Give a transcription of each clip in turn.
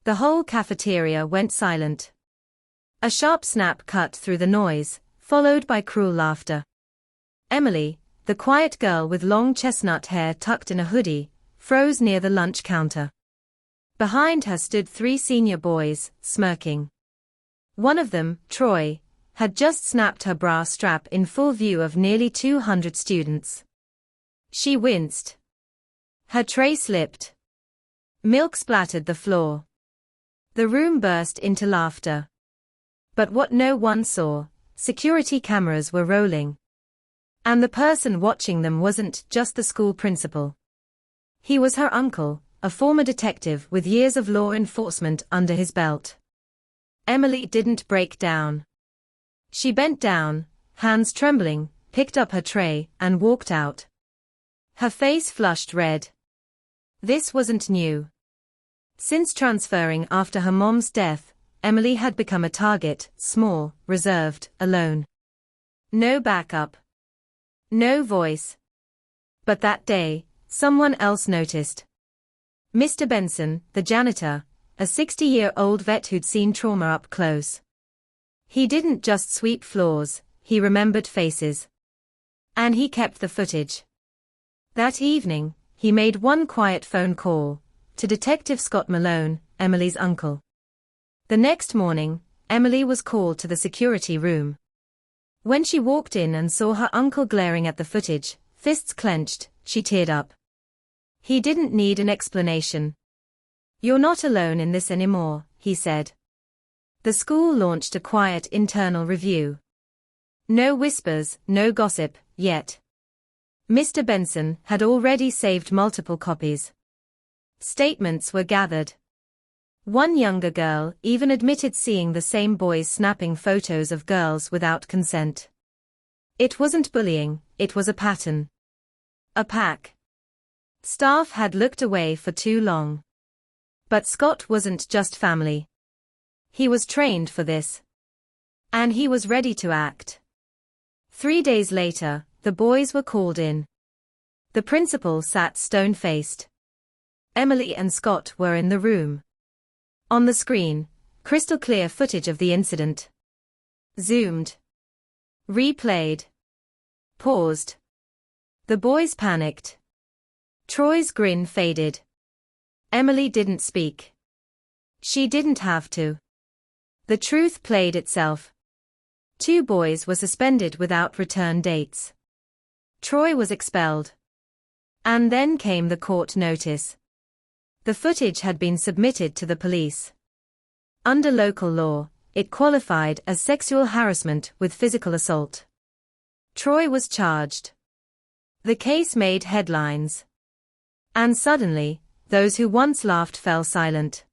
The whole cafeteria went silent. A sharp snap cut through the noise, followed by cruel laughter. Emily, the quiet girl with long chestnut hair tucked in a hoodie, froze near the lunch counter. Behind her stood 3 senior boys, smirking. One of them, Troy, had just snapped her bra strap in full view of nearly 200 students. She winced. Her tray slipped. Milk splattered the floor. The room burst into laughter. But what no one saw, security cameras were rolling. And the person watching them wasn't just the school principal. He was her uncle, a former detective with years of law enforcement under his belt. Emily didn't break down. She bent down, hands trembling, picked up her tray, and walked out. Her face flushed red. This wasn't new. Since transferring after her mom's death, Emily had become a target, small, reserved, alone. No backup. No voice. But that day, someone else noticed. Mr. Benson, the janitor, a 60-year-old vet who'd seen trauma up close. He didn't just sweep floors, he remembered faces. And he kept the footage. That evening, he made one quiet phone call, to Detective Scott Malone, Emily's uncle. The next morning, Emily was called to the security room. When she walked in and saw her uncle glaring at the footage, fists clenched, she teared up. He didn't need an explanation. "You're not alone in this anymore," he said. The school launched a quiet internal review. No whispers, no gossip, yet. Mr. Benson had already saved multiple copies. Statements were gathered. One younger girl even admitted seeing the same boys snapping photos of girls without consent. It wasn't bullying, it was a pattern. A pack. Staff had looked away for too long. But Scott wasn't just family. He was trained for this. And he was ready to act. 3 days later, the boys were called in. The principal sat stone-faced. Emily and Scott were in the room. On the screen, crystal clear footage of the incident. Zoomed. Replayed. Paused. The boys panicked. Troy's grin faded. Emily didn't speak. She didn't have to. The truth played itself. 2 boys were suspended without return dates. Troy was expelled. And then came the court notice. The footage had been submitted to the police. Under local law, it qualified as sexual harassment with physical assault. Troy was charged. The case made headlines. And suddenly, those who once laughed fell silent.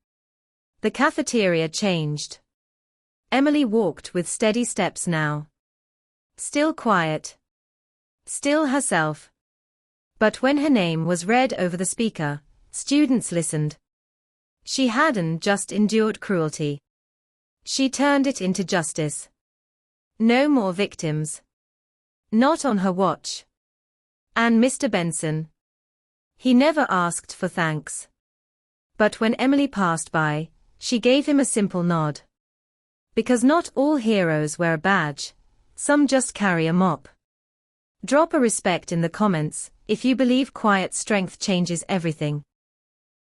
The cafeteria changed. Emily walked with steady steps now. Still quiet. Still herself. But when her name was read over the speaker, students listened. She hadn't just endured cruelty. She turned it into justice. No more victims. Not on her watch. And Mr. Benson. He never asked for thanks. But when Emily passed by, she gave him a simple nod. Because not all heroes wear a badge, some just carry a mop. Drop a respect in the comments if you believe quiet strength changes everything.